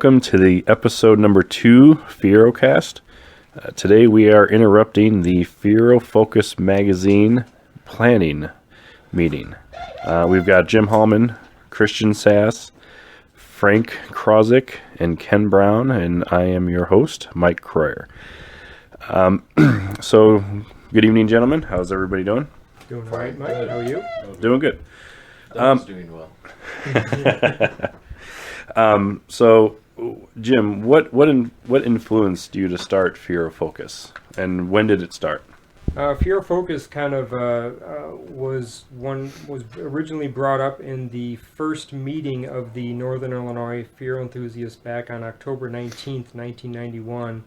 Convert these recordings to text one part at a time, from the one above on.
welcome to the episode number 2 FieroCast. Today we are interrupting the Fiero Focus magazine planning meeting. We've got Jim Hallman, Christian Sass, Frank Krozik, and Ken Brown, and I am your host, Mike Croyer. So, good evening, gentlemen. How's everybody doing? Doing all right, Mike. How are you? Doing good. Doing well. So, Jim, what influenced you to start Fiero Focus, and when did it start? Fiero Focus kind of was originally brought up in the first meeting of the Northern Illinois Fiero Enthusiasts back on October 19th, 1991.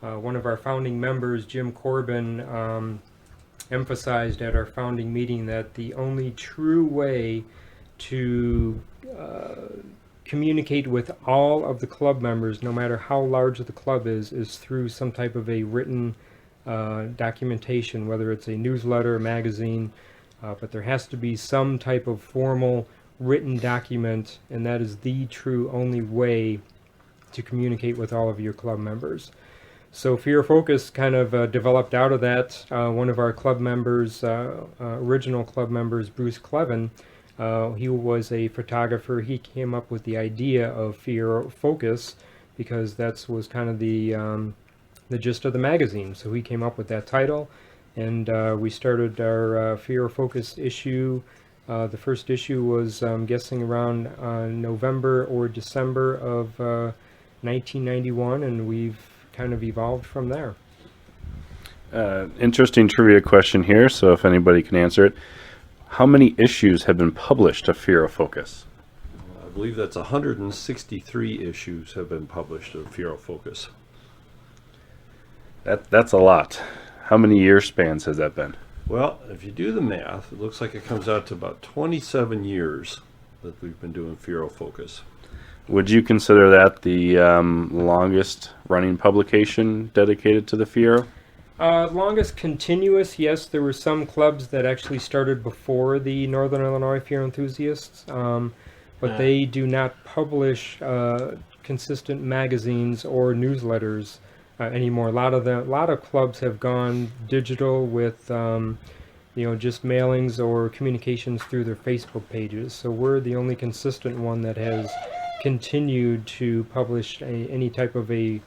One of our founding members, Jim Corbin, emphasized at our founding meeting that the only true way to communicate with all of the club members, no matter how large the club is through some type of a written documentation, whether it's a newsletter, a magazine, but there has to be some type of formal written document, and that is the true only way to communicate with all of your club members. So Fiero Focus kind of developed out of that. One of our club members, original club members, Bruce Clevin, he was a photographer. He came up with the idea of Fiero Focus because that was kind of the gist of the magazine. So he came up with that title, and we started our Fiero Focus issue. The first issue was, I'm guessing, around November or December of 1991, and we've kind of evolved from there. Interesting trivia question here, so if anybody can answer it. How many issues have been published of Fiero Focus? I believe that's 163 issues have been published of Fiero Focus. That's a lot. How many year spans has that been? Well, if you do the math, it looks like it comes out to about 27 years that we've been doing Fiero Focus. Would you consider that the longest running publication dedicated to the Fiero? Longest continuous, yes. There were some clubs that actually started before the Northern Illinois Fiero Enthusiasts, but they do not publish consistent magazines or newsletters anymore. A lot of clubs have gone digital with just mailings or communications through their Facebook pages. So we're the only consistent one that has continued to publish any type of a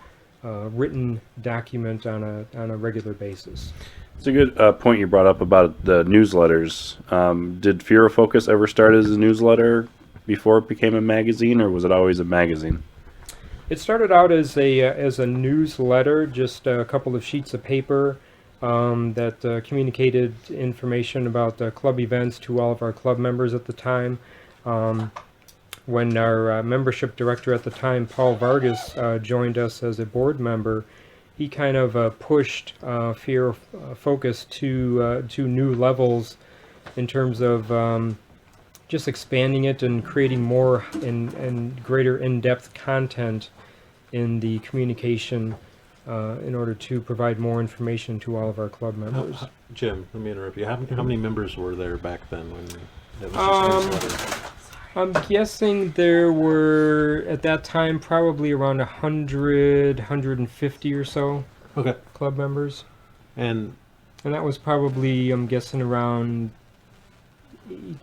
written document on a regular basis. It's a good point you brought up about the newsletters. Did Fiero Focus ever start as a newsletter before it became a magazine, or was it always a magazine? It started out as a newsletter, just a couple of sheets of paper that communicated information about club events to all of our club members at the time. When our membership director at the time, Paul Vargas, joined us as a board member, he kind of pushed Fiero Focus to new levels in terms of just expanding it and creating more and greater in-depth content in the communication in order to provide more information to all of our club members. Jim, let me interrupt you. How many members were there back then when it was just newsletter? I'm guessing there were, at that time, probably around 100, 150 or so club members. And that was probably, I'm guessing, around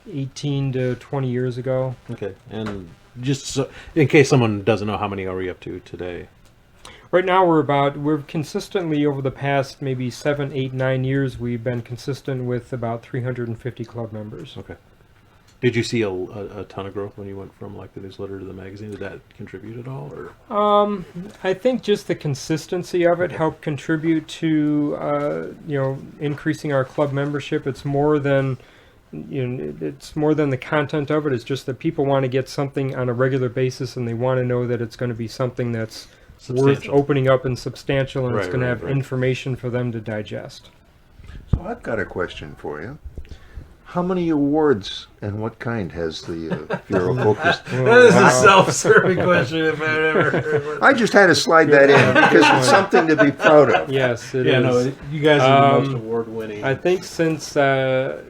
18 to 20 years ago. Okay. And just so, in case someone doesn't know, how many are we up to today? Right now we're consistently, over the past maybe 7, 8, 9 years, we've been consistent with about 350 club members. Okay. Did you see a ton of growth when you went from like the newsletter to the magazine? Did that contribute at all, or? I think just the consistency of it helped contribute to increasing our club membership. It's more than the content of it. It's just that people want to get something on a regular basis, and they want to know that it's going to be something that's worth opening up and substantial, and it's going to have information for them to digest. So I've got a question for you. How many awards and what kind has the Fiero Focus? That is a self-serving question if I've ever heard one. I just had to slide that in because it's something to be proud of. Yes, it is. Yeah, no, you guys are the most award-winning. I think since at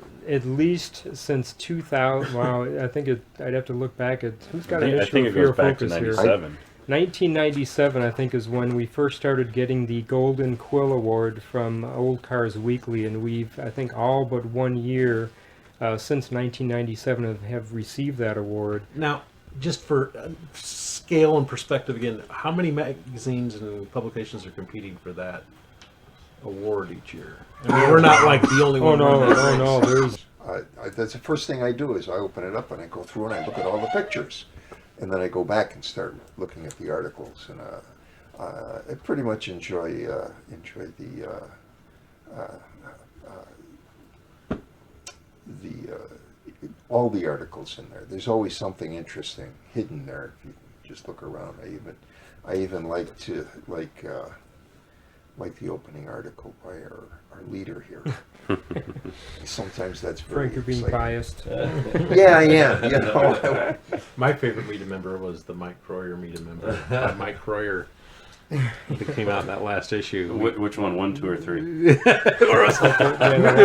least since 2000. Wow, I think I'd have to look back at who's got an issue I think of it goes Fiero back to Focus here. 97. 1997, I think, is when we first started getting the Golden Quill Award from Old Cars Weekly, and we've, I think, all but 1 year since 1997 have received that award. Now, just for scale and perspective again, how many magazines and publications are competing for that award each year? I mean, we're not like the only one. Oh no, there's... That's the first thing I do is I open it up and I go through and I look at all the pictures. And then I go back and start looking at the articles. And I pretty much enjoy all the articles in there. There's always something interesting hidden there if you just look around. I even like the opening article by our leader here. Sometimes that's very Frank, you're being biased. Yeah, I am. You know, My favorite media member was the Mike Croyer media member. By Mike Croyer. That came out in that last issue. Which one? 1, 2, or 3? There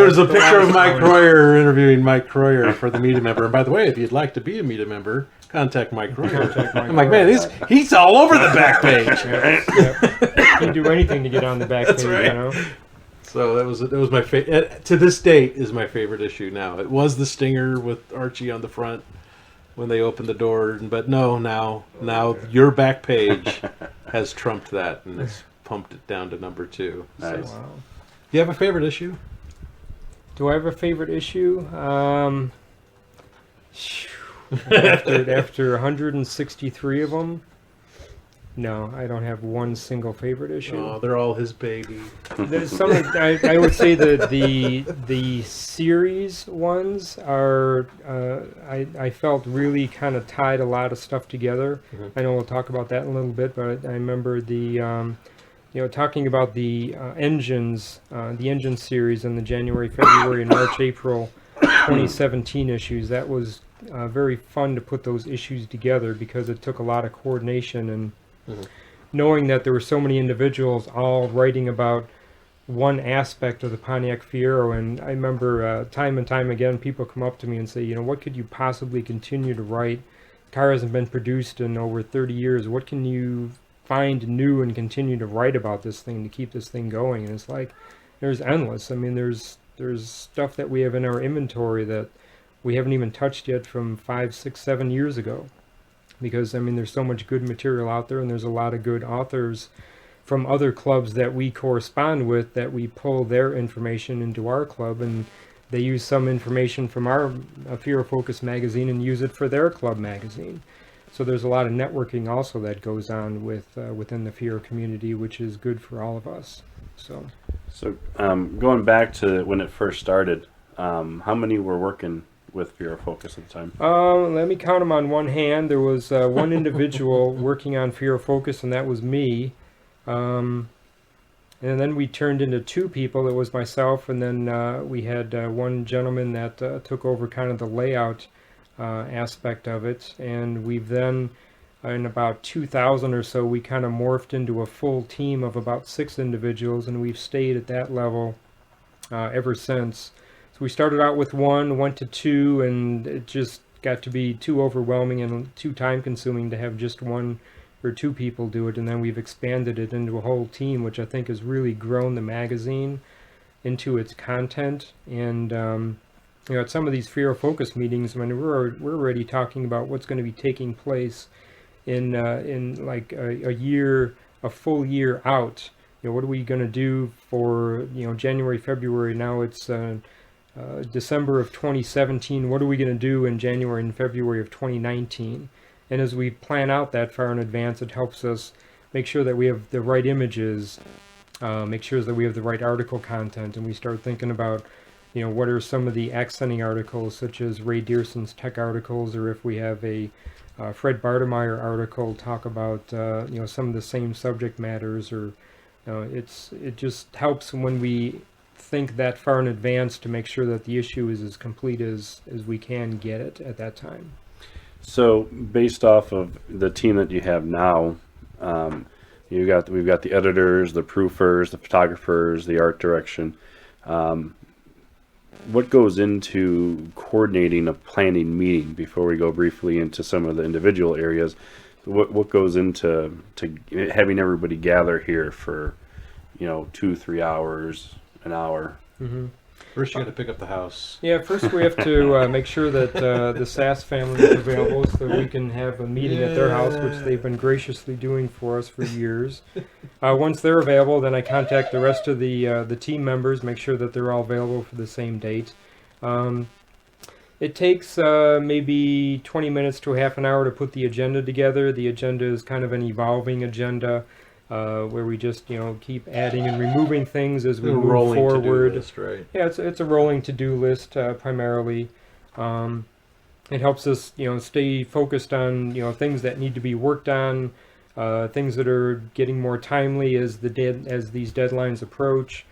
was a picture of Mike Croyer interviewing Mike Croyer for the media member. And by the way, if you'd like to be a media member, contact Mike Croyer. I'm like, man, he's all over the back page. Yep. He can do anything to get on the back page, right. you know. So that was my favorite. To this date, is my favorite issue. Now it was the Stinger with Archie on the front when they opened the door, but no, now your back page has trumped that and has pumped it down to number 2. Nice. So, Wow. do you have a favorite issue? Do I have a favorite issue? After 163 of them, no, I don't have one single favorite issue. Oh, they're all his baby. There's some. I would say that the series ones are. I felt really kind of tied a lot of stuff together. Mm-hmm. I know we'll talk about that in a little bit, but I remember the. Talking about the engines, the engine series in the January, February, and March, April 2017 issues. That was very fun to put those issues together because it took a lot of coordination and knowing that there were so many individuals all writing about one aspect of the Pontiac Fiero. And I remember time and time again, people come up to me and say, what could you possibly continue to write? The car hasn't been produced in over 30 years. What can you find new and continue to write about this thing to keep this thing going? And it's like, there's endless. I mean, there's stuff that we have in our inventory that we haven't even touched yet from 5, 6, 7 years ago. Because, I mean, there's so much good material out there, and there's a lot of good authors from other clubs that we correspond with that we pull their information into our club, and they use some information from our Fiero Focus magazine and use it for their club magazine. So there's a lot of networking also that goes on within the Fiero community, which is good for all of us. So going back to when it first started, how many were working with Fiero Focus at the time? Let me count them on one hand. There was one individual working on Fiero Focus, and that was me. And then we turned into 2 people. It was myself, and then we had one gentleman that took over kind of the layout aspect of it. And we've then, in about 2000 or so, we kind of morphed into a full team of about 6 individuals, and we've stayed at that level ever since. We started out with 1, went to 2, and it just got to be too overwhelming and too time consuming to have just 1 or 2 people do it, and then we've expanded it into a whole team, which I think has really grown the magazine into its content. And at some of these Fiero Focus meetings, I mean, we're already talking about what's going to be taking place in like a full year out. What are we going to do for January, February? Now it's December of 2017. What are we going to do in January and February of 2019? And as we plan out that far in advance, it helps us make sure that we have the right images, make sure that we have the right article content, and we start thinking about, what are some of the accenting articles, such as Ray Dearson's tech articles, or if we have a Fred Bartemeyer article talk about, some of the same subject matters, or it just helps when we think that far in advance to make sure that the issue is as complete as we can get it at that time. So based off of the team that you have now, we've got the editors, the proofers, the photographers, the art direction. What goes into coordinating a planning meeting before we go briefly into some of the individual areas? what goes into having everybody gather here for 2-3 hours, an hour? Mm-hmm. First, you got to pick up the house. Yeah, first we have to make sure that the Sass family is available so we can have a meeting at their house, which they've been graciously doing for us for years. Once they're available, then I contact the rest of the team members, make sure that they're all available for the same date. It takes maybe 20 minutes to a half an hour to put the agenda together. The agenda is kind of an evolving agenda where we just keep adding and removing things as we move forward. To-do list, right? Yeah, it's a rolling to-do list primarily. It helps us stay focused on things that need to be worked on, things that are getting more timely as these deadlines approach.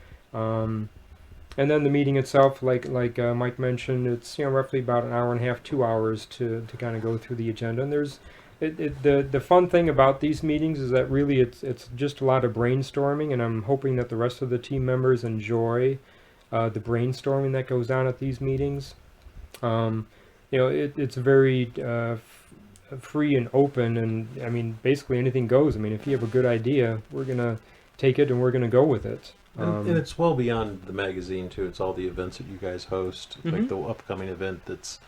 And then the meeting itself, like Mike mentioned, it's roughly about an hour and a half, 2 hours to kind of go through the agenda. And there's the fun thing about these meetings is that really it's just a lot of brainstorming, and I'm hoping that the rest of the team members enjoy the brainstorming that goes on at these meetings. It's very free and open, and I mean basically anything goes. I mean, if you have a good idea, we're gonna take it and we're gonna go with it. And it's well beyond the magazine too. It's all the events that you guys host, like the upcoming event that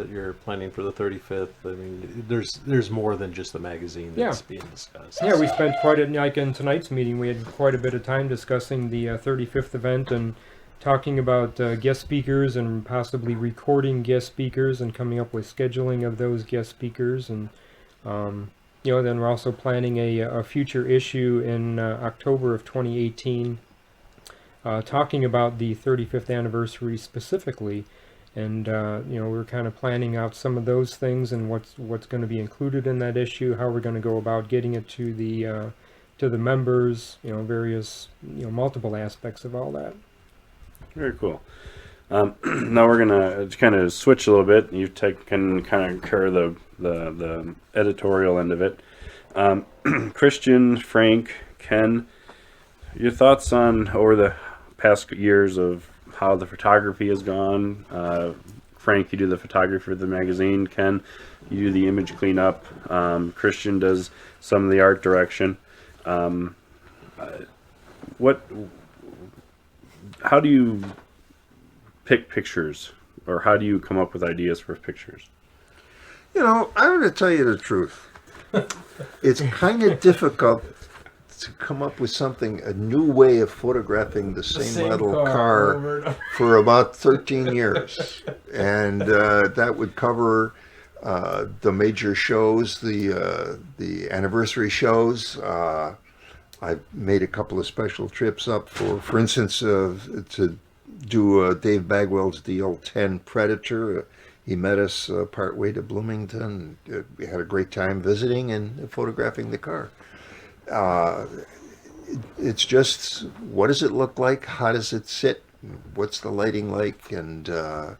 you're planning for the 35th. I mean, there's more than just the magazine that's being discussed. Yeah, we spent like in tonight's meeting, we had quite a bit of time discussing the 35th event and talking about guest speakers and possibly recording guest speakers and coming up with scheduling of those guest speakers. And then we're also planning a future issue in October of 2018. Talking about the 35th anniversary specifically, and we're kind of planning out some of those things and what's going to be included in that issue, how we're going to go about getting it to the members, various multiple aspects of all that. Very cool. Now we're gonna kind of switch a little bit. You can kind of carry the editorial end of it. Christian, Frank, Ken, your thoughts on over the past years of how the photography has gone. Frank, you do the photography for the magazine. Ken, you do the image cleanup. Christian does some of the art direction. How do you pick pictures, or how do you come up with ideas for pictures? I'm going to tell you the truth. It's kind of difficult to come up with a new way of photographing the same model car for about 13 years. And that would cover the major shows, the anniversary shows. I've made a couple of special trips up for instance, to do Dave Bagwell's DL10 Predator. He met us partway to Bloomington. We had a great time visiting and photographing the car. It's just, what does it look like? How does it sit? What's the lighting like? And a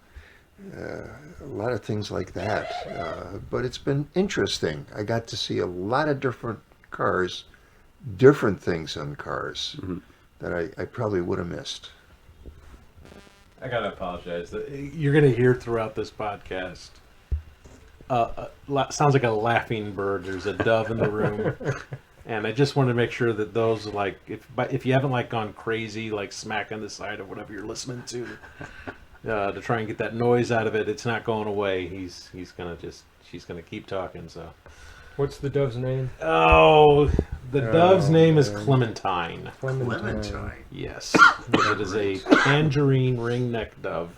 lot of things like that. But it's been interesting. I got to see a lot of different cars, different things on cars that I probably would have missed. I gotta apologize. You're gonna hear throughout this podcast. Sounds like a laughing bird. There's a dove in the room, and I just want to make sure that those if you haven't gone crazy, smacking the side of whatever you're listening to try and get that noise out of it, it's not going away. She's gonna keep talking. So, what's the dove's name? Oh, the dove's name is Clementine. Clementine. Yes. It is a tangerine ringneck dove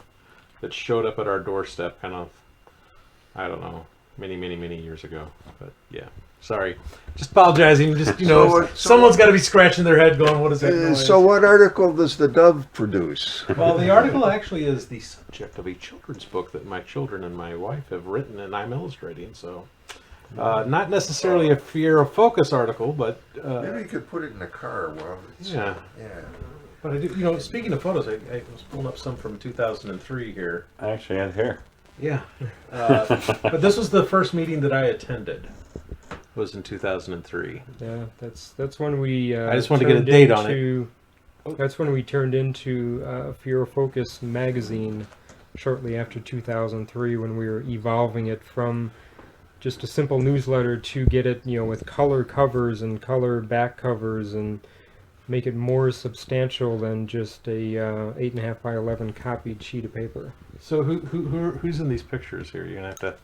that showed up at our doorstep I don't know, many, many, many years ago. But yeah, sorry. Just apologizing. Just, someone's got to be scratching their head going, what is that noise? So what article does the dove produce? Well, the article actually is the subject of a children's book that my children and my wife have written and I'm illustrating, so... not necessarily a Fiero Focus article, but... maybe you could put it in a car while it's... Yeah. But I do, speaking of photos, I was pulling up some from 2003 here. I actually had hair. Yeah. But this was the first meeting that I attended. Was in 2003. Yeah, that's when we... I just wanted to get a date on it. That's when we turned into Fiero Focus magazine shortly after 2003, when we were evolving it from just a simple newsletter to get it, with color covers and color back covers and make it more substantial than just a 8.5 by 11 copied sheet of paper. So who's in these pictures here? You're gonna have to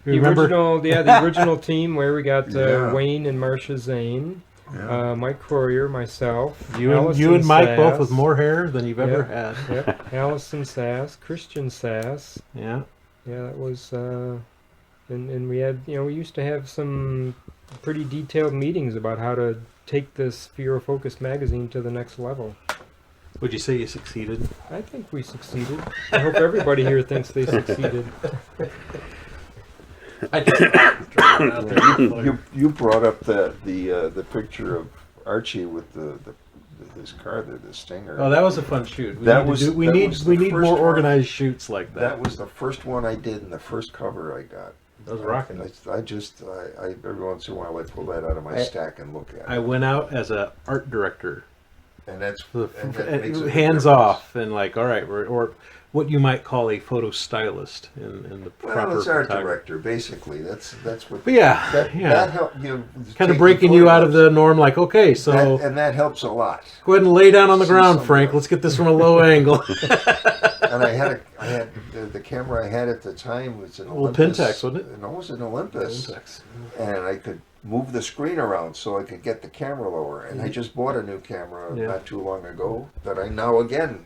The original team where we got Yeah. Wayne and Marcia Zane, Yeah. Mike Croyer, myself, You Allison and Mike Sass, both with more hair than you've ever Yep. had. Yep, Allison Sass, Christian Sass. Yeah. Yeah, that was, and we had, we used to have some pretty detailed meetings about how to take this Fiero Focus magazine to the next level. Would you say you succeeded? I think we succeeded. I hope everybody here thinks they succeeded. You brought up the picture of Archie with his car, the Stinger. Oh, that was a fun shoot. We need more one. organized shoots like that. That was the first one I did and the first cover I got. That was rocking. I every once in a while I pull that out of my stack and look at I it. went out as a art director, And that makes a big hands difference. off, and like, all right, or what you might call a photo stylist in the proper Well, it's art photography. director, basically. That's what. But yeah, That helped you. kind of breaking you out of the norm. Like, okay, so and that helps a lot. go ahead and lay down on the See ground, some- Frank. Let's get this from a low angle. And I had the camera I had at the time was an Old Olympus. Pentax, wasn't it? No, it was an Olympus. And I could move the screen around so I could get the camera lower. And I just bought a new camera Yeah. not too long ago that I now again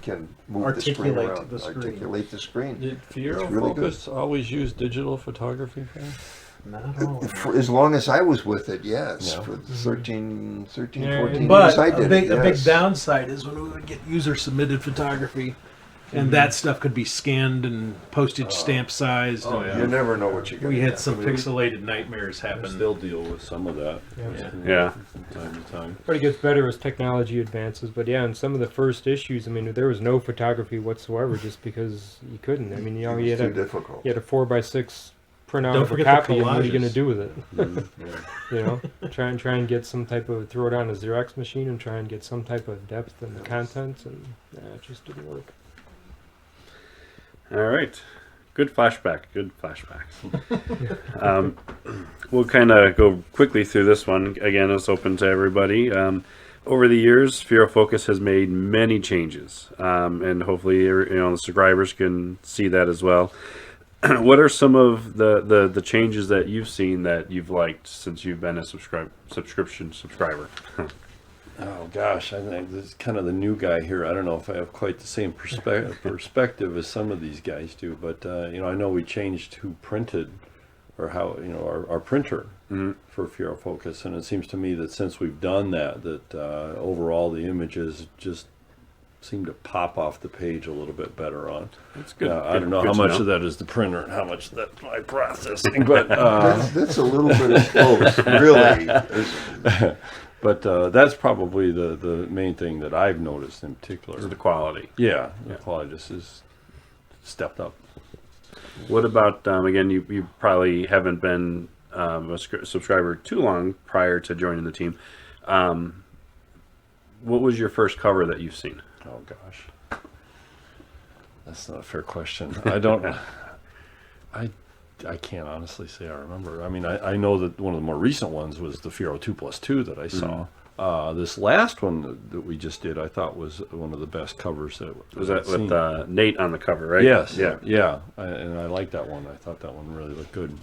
can move the screen Articulate around. the screen. Articulate the screen. Did Fiero It's really Focus always use digital photography? No. For as long as I was with it, yes. Yeah. For 13, 14 Yeah, But years I did a big yes. downside is when we would get user submitted photography, and that stuff could be scanned and postage stamp sized. Oh, and yeah. You never know what you're going We to had get. some pixelated nightmares I happen. still deal with some of that. Yeah. Yeah. From time to time. But it gets better as technology advances. But yeah, in some of the first issues, there was no photography whatsoever just because you couldn't. It you was had too a difficult. 4x6 printout Don't of a forget the copy, and what are you going to collages. do with it? Try and get some type of throw it on a Xerox machine and try and get some type of depth in the contents, and it just didn't work. All right. Good flashback. Good flashbacks. We'll kind of go quickly through this one. Again, it's open to everybody. Over the years, Fiero Focus has made many changes, and hopefully, the subscribers can see that as well. What are some of the changes that you've seen that you've liked since you've been a subscription subscriber? Oh gosh, I think this is kind of the new guy here. I don't know if I have quite the same perspective as some of these guys do, but I know we changed who printed, or how our printer for Fiero Focus, and it seems to me that since we've done that, overall the images just seem to pop off the page a little bit better on. That's good. I don't know Good how to much know. of that is the printer and how much that's my processing, but That's a little bit of both, really. but that's probably the main thing that I've noticed in particular. Is the quality. Yeah, the quality just is stepped up. What about again? You probably haven't been a subscriber too long prior to joining the team. What was your first cover that you've seen? Oh gosh, that's not a fair question. I don't. I can't honestly say I remember. I mean, I know that one of the more recent ones was the Fiero 2+2 that I saw. This last one that we just did, I thought was one of the best covers that Was that I've seen. with Nate on the cover, right? Yes. Yeah. Yeah. And I liked that one. I thought that one really looked good.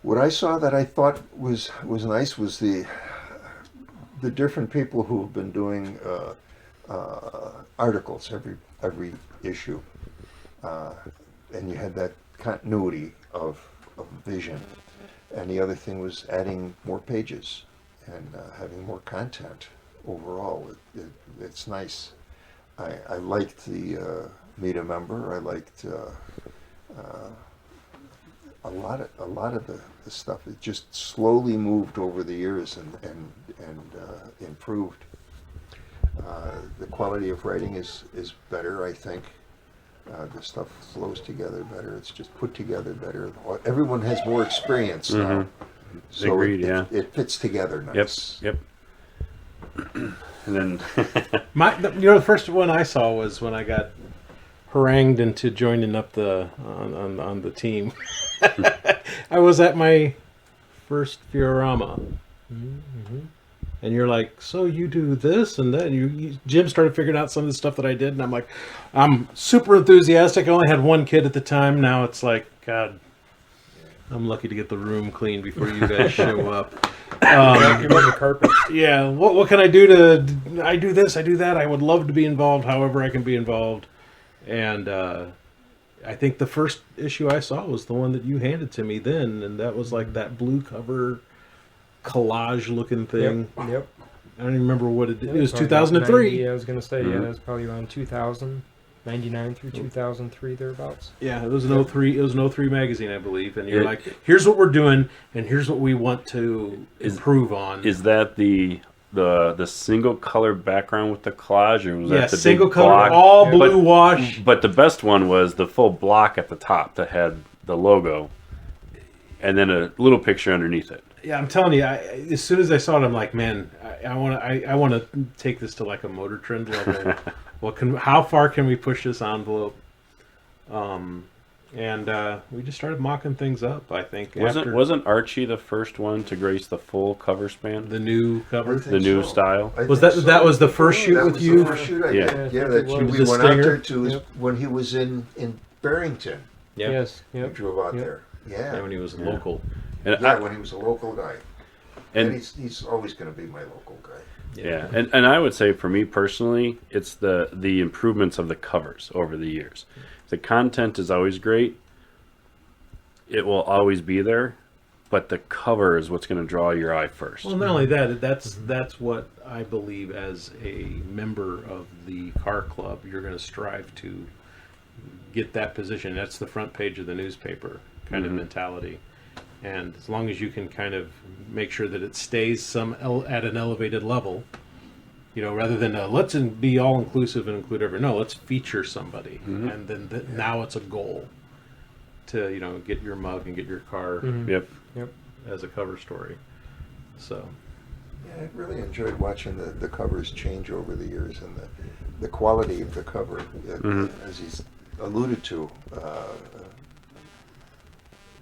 What I saw that I thought was nice was the different people who have been doing articles every issue, and you had that continuity of vision. And the other thing was adding more pages and having more content overall. It's nice. I liked the meet a member. I liked a lot of the stuff. It just slowly moved over the years and improved. The quality of writing is better, I think. The stuff flows together better. It's just put together better. Everyone has more experience now, so Agreed, yeah. it fits together nice. Yep. And then The first one I saw was when I got harangued into joining up on the team. I was at my first Fiorama. Mm-hmm. And you're like, so you do this and then Jim started figuring out some of the stuff that I did, and I'm like, I'm super enthusiastic. I only had one kid at the time. Now it's like, God, I'm lucky to get the room clean before you guys show up. You rub the carpet. Yeah, what can I do I do this, I do that. I would love to be involved, however I can be involved. And I think the first issue I saw was the one that you handed to me then, and that was like that blue cover collage looking thing. Yep. I don't even remember what it was. Probably 2003. 90, I was going to say, Mm-hmm. yeah, it's probably around 2000, 99 through 2003, thereabouts. Yeah, it was an 03. It was an 03 magazine, I believe. And you're like, here's what we're doing, and here's what we want to improve on. Is that the single color background with the collage, or was that the single big color, block? all blue wash. But the best one was the full block at the top that had the logo, and then a little picture underneath it. Yeah, I'm telling you, as soon as I saw it, I'm like, man, I want to take this to like a Motor Trend level. How far can we push this envelope? And we just started mocking things up. I think Wasn't Archie the first one to grace the full cover span? the new cover. I think The new so. style? I Was think that was the first shoot That with was you? the first shoot I Yeah. did. Yeah, Yeah, I that think it shoot was. we The went out Stinger? there to Yep. when he was in Barrington. Yeah. Yes. We Yep. drove out Yep. there. Yeah, Yeah. when he was local. And Yeah, when he was a local guy. And and he's always going to be my local guy. yeah, and I would say for me personally, it's the improvements of the covers over the years. The content is always great. It will always be there, but the cover is what's going to draw your eye first. Well, not only that, that's what I believe as a member of the car club, you're going to strive to get that position. That's the front page of the newspaper kind of mentality. And as long as you can kind of make sure that it stays at an elevated level, rather than let's be all inclusive and include everyone. No, let's feature somebody, and then now it's a goal to get your mug and get your car Yep. as a cover story. So Yeah, I really enjoyed watching the covers change over the years and the quality of the cover, as he's alluded to,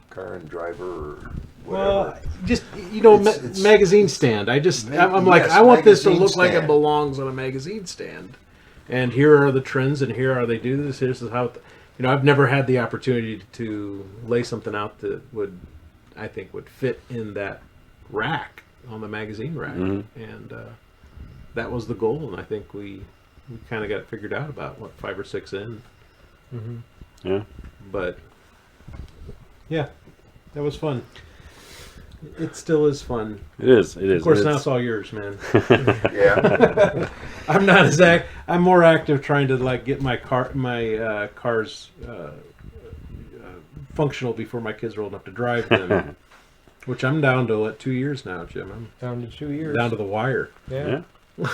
car and driver or whatever. well, just It's- magazine stand. I'm like, Yes, I want this to magazine look like it stand. belongs on a magazine stand. And here are the trends, and here are they do this. Here's how. I've never had the opportunity to lay something out that I think would fit in that rack on the magazine rack, and that was the goal. And I think we kind of got it figured out about 5 or 6 in. Yeah. But yeah, that was fun. It still is fun. It is. It is. Of course, It's- now it's all yours, man. Yeah. I'm not as I'm more active trying to get my cars functional before my kids are old enough to drive them. Which I'm down to 2 years now, Jim. I'm Down to 2 years. down to the wire. Yeah. Yeah.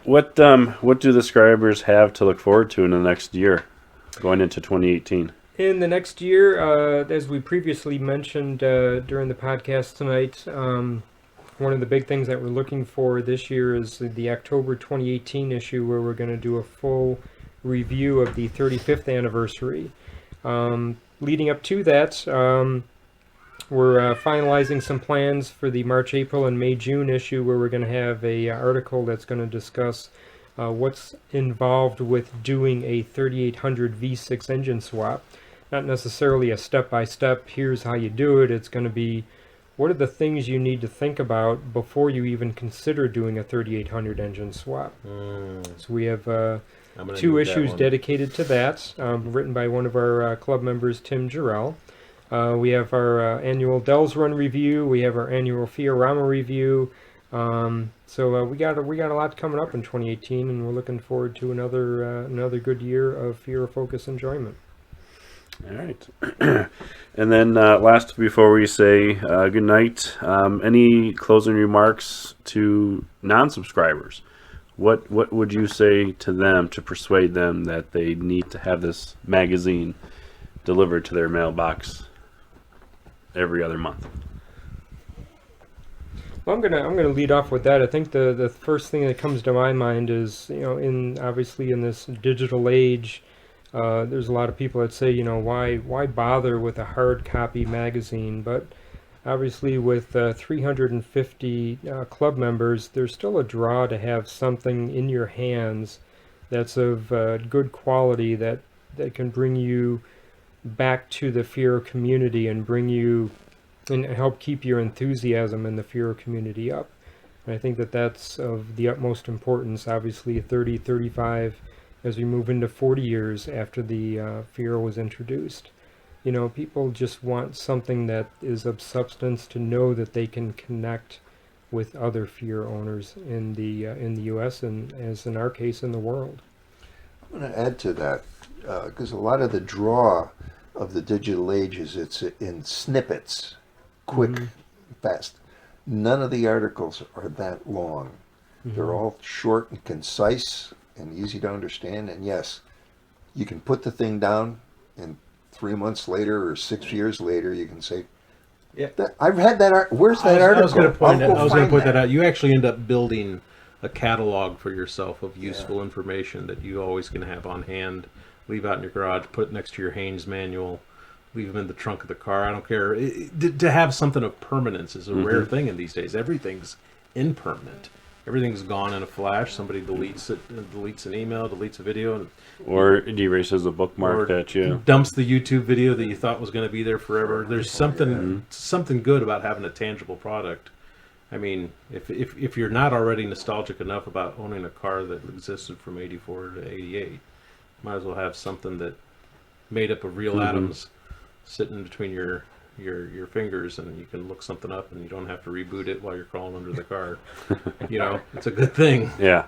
What do the scribers have to look forward to in the next year, going into 2018? In the next year, as we previously mentioned during the podcast tonight, one of the big things that we're looking for this year is the October 2018 issue, where we're going to do a full review of the 35th anniversary. Leading up to that, we're finalizing some plans for the March, April, and May, June issue, where we're going to have a article that's going to discuss what's involved with doing a 3800 V6 engine swap. Not necessarily a step-by-step, here's how you do it. It's going to be, what are the things you need to think about before you even consider doing a 3800 engine swap? So we have I'm gonna 2 need that issues one. dedicated to that, written by one of our club members, Tim Jarrell. We have our annual Dells Run review. We have our annual Fiorama review. So we got a lot coming up in 2018, and we're looking forward to another good year of Fiero Focus enjoyment. All right. And then last, before we say good night, any closing remarks to non-subscribers? What would you say to them to persuade them that they need to have this magazine delivered to their mailbox every other month? Well, I'm gonna lead off with that. I think the first thing that comes to my mind is, obviously in this digital age, there's a lot of people that say, why bother with a hard copy magazine? But obviously with 350 club members, there's still a draw to have something in your hands that's of good quality that can bring you back to the Fiero community and bring you and help keep your enthusiasm in the Fiero community up. And I think that that's of the utmost importance, obviously 30, 35, as we move into 40 years after the Fiero was introduced. People just want something that is of substance to know that they can connect with other Fiero owners in the U.S. and, as in our case, in the world. I'm going to add to that, because a lot of the draw of the digital age is it's in snippets, quick, fast. None of the articles are that long. They're all short and concise and easy to understand. And yes, you can put the thing down, and 3 months later or 6 years later, you can say, Yeah. I've had that. Where's that article? I was going to point I'll go find that out. You actually end up building a catalog for yourself of useful information that you always can have on hand, leave out in your garage, put it next to your Haynes manual, leave them in the trunk of the car. I don't care. To have something of permanence is a rare thing in these days. Everything's impermanent. Everything's gone in a flash. Somebody deletes it, deletes an email, deletes a video, Or it erases a bookmark that you... dumps the YouTube video that you thought was going to be there forever. There's something good about having a tangible product. I mean, if you're not already nostalgic enough about owning a car that existed from 84 to 88, might as well have something that made up of real atoms sitting between your fingers, and you can look something up and you don't have to reboot it while you're crawling under the car. It's a good thing. Yeah.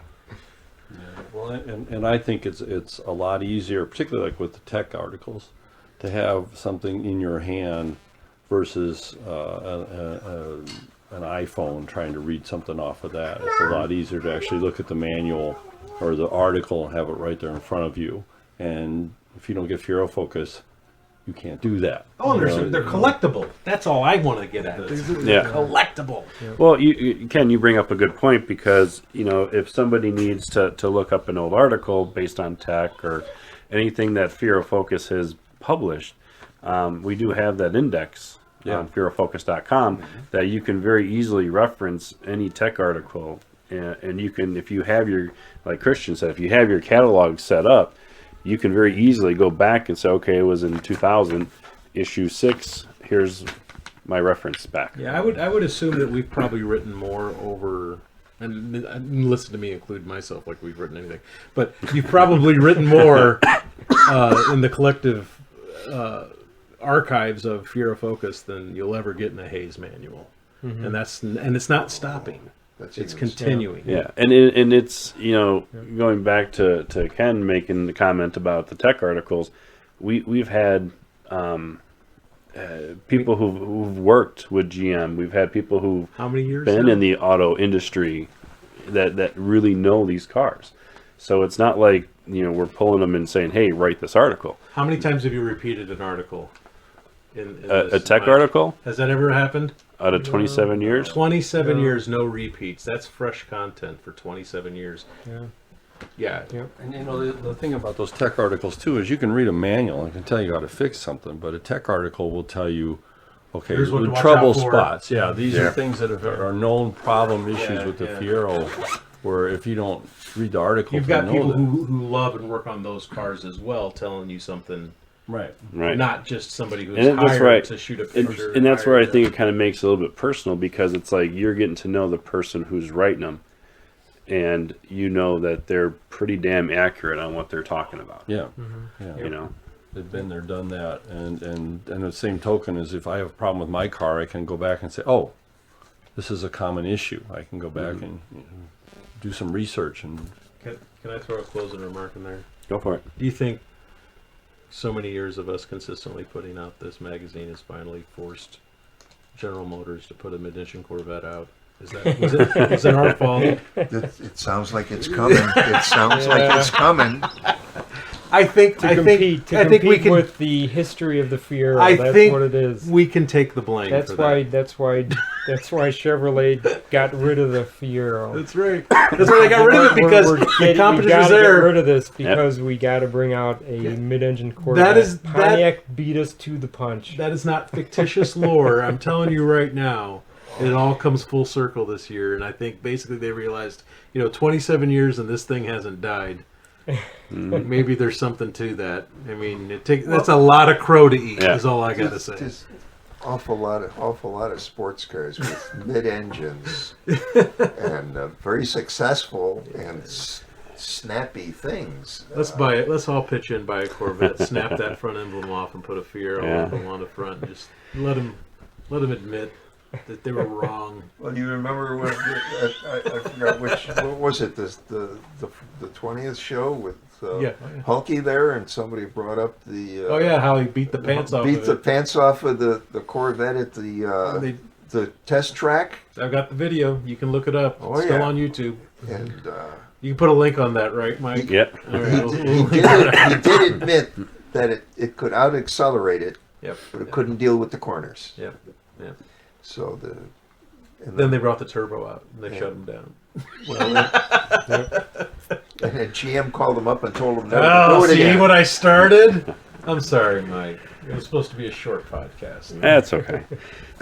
Well, and I think it's a lot easier, particularly like with the tech articles, to have something in your hand versus an iPhone trying to read something off of that. It's a lot easier to actually look at the manual or the article and have it right there in front of you. And if you don't get Fiero Focus, you can't do that. Oh, and they're collectible. That's all I want to get at. They're collectible. Well, Ken, you bring up a good point, because if somebody needs to look up an old article based on tech or anything that Fiero Focus has published, we do have that index on FieroFocus.com that you can very easily reference any tech article, and you can, if you have your, like Christian said, if you have your catalog set up, you can very easily go back and say, okay, it was in 2000, issue 6, here's my reference back. Yeah, I would assume that we've probably written more over, and listen to me include myself like we've written anything, but you've probably written more in the collective archives of Fiero Focus than you'll ever get in a Hayes manual. And it's not stopping. It's continuing. Yeah, and it's, going back to Ken making the comment about the tech articles, we've had people who've worked with GM. We've had people who've how many years been now? in the auto industry that really know these cars. So it's not like we're pulling them and saying, "Hey, write this article." How many times have you repeated an article? In A tech article? Has that ever happened? Out of 27 years? 27 years, no repeats. That's fresh content for 27 years. Yeah. And the thing about those tech articles too is you can read a manual and can tell you how to fix something, but a tech article will tell you, okay, Here's what to the watch trouble out for. spots. Yeah, these are things that are known problem issues with the Fiero, where if you don't read the article, You've got people who love and work on those cars as well, telling you something. Right. Not just somebody who's And that's hired right. to shoot a picture. And that's where I think it kind of makes it a little bit personal, because it's like you're getting to know the person who's writing them, and that they're pretty damn accurate on what they're talking about. Yeah. They've been there, done that, and the same token is if I have a problem with my car, I can go back and say, oh, this is a common issue. I can go back and do some research. And Can I throw a closing remark in there? Go for it. Do you think so many years of us consistently putting out this magazine has finally forced General Motors to put a mid-engine Corvette out? Is that our fault? It sounds like it's coming. It sounds like it's coming. I think to I compete think I think we compete can. with the history of the Fiero. I That's think what it is. we can take the blame. That's for why. That. That's why Chevrolet got rid of the Fiero. That's right. That's why they got rid of it because the we competition gotta was get there. rid of this because we got to bring out a mid-engine Corvette. That is Pontiac beat us to the punch. That is not fictitious lore. I'm telling you right now. It all comes full circle this year, and I think basically they realized, 27 years and this thing hasn't died. Maybe there's something to that. I mean, that's a lot of crow to eat. Is all I gotta say. Just awful lot of sports cars with mid-engines and very successful and snappy things. Let's buy it. Let's all pitch in, buy a Corvette, snap that front emblem off, and put a Fiero emblem on the front. And just let them admit that they were wrong. Well, you remember when I forgot what was it? The 20th show with Hulky there, and somebody brought up the how he beat the pants off. Beat the pants off of the Corvette at the test track. I've got the video. You can look it up. It's still on YouTube. And you can put a link on that, right, Mike? Yep. All right, he did admit that it could out accelerate it, but it couldn't deal with the corners. Yep. So then they brought the turbo out and they shut him down. Well, and then GM called them up and told them never to do it see again. what I started? I'm sorry, Mike. It was supposed to be a short podcast. That's okay.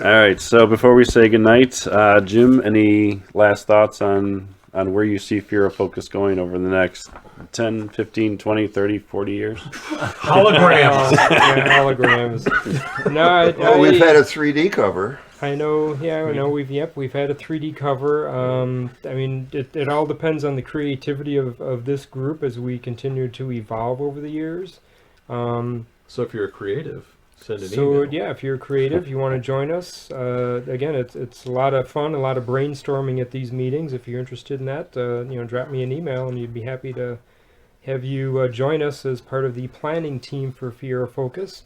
All right. So before we say goodnight, Jim, any last thoughts on where you see Fiero Focus going over the next 10, 15, 20, 30, 40 years? Holograms. Holograms. No, we've had a 3D cover. I know. Yeah, I know. We've had a 3D cover. I mean, it all depends on the creativity of this group as we continue to evolve over the years. So if you're a creative, send an So email. yeah, if you're creative, you want to join us. Again, it's a lot of fun, a lot of brainstorming at these meetings. If you're interested in that, drop me an email, and you'd be happy to have you join us as part of the planning team for Fiero Focus.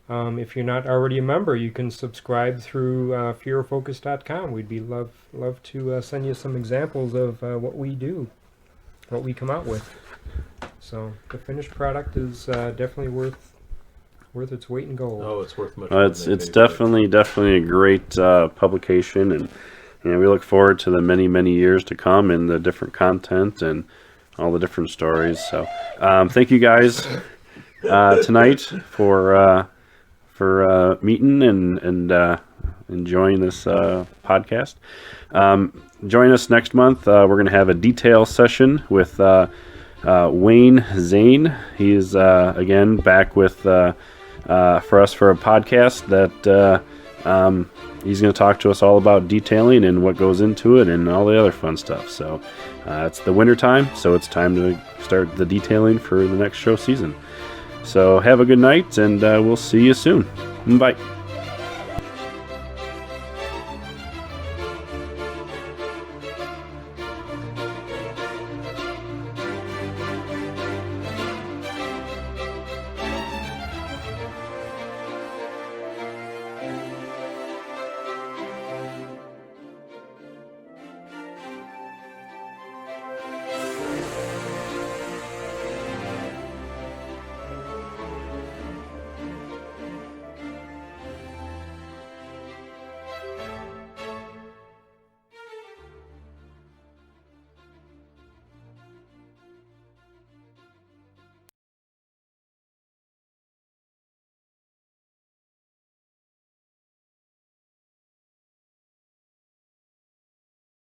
If you're not already a member, you can subscribe through FieroFocus.com. We'd be love to send you some examples of what we do, what we come out with. So the finished product is definitely worth its weight in gold. Oh, it's worth much. More It's definitely a great publication, and we look forward to the many years to come and the different content and all the different stories. So thank you guys tonight for meeting and enjoying this podcast. Join us next month. We're going to have a detail session with Wayne Zane. He's again back with for us for a podcast that he's going to talk to us all about detailing and what goes into it and all the other fun stuff. So it's the winter time, so it's time to start the detailing for the next show season. So have a good night, and we'll see you soon. Bye.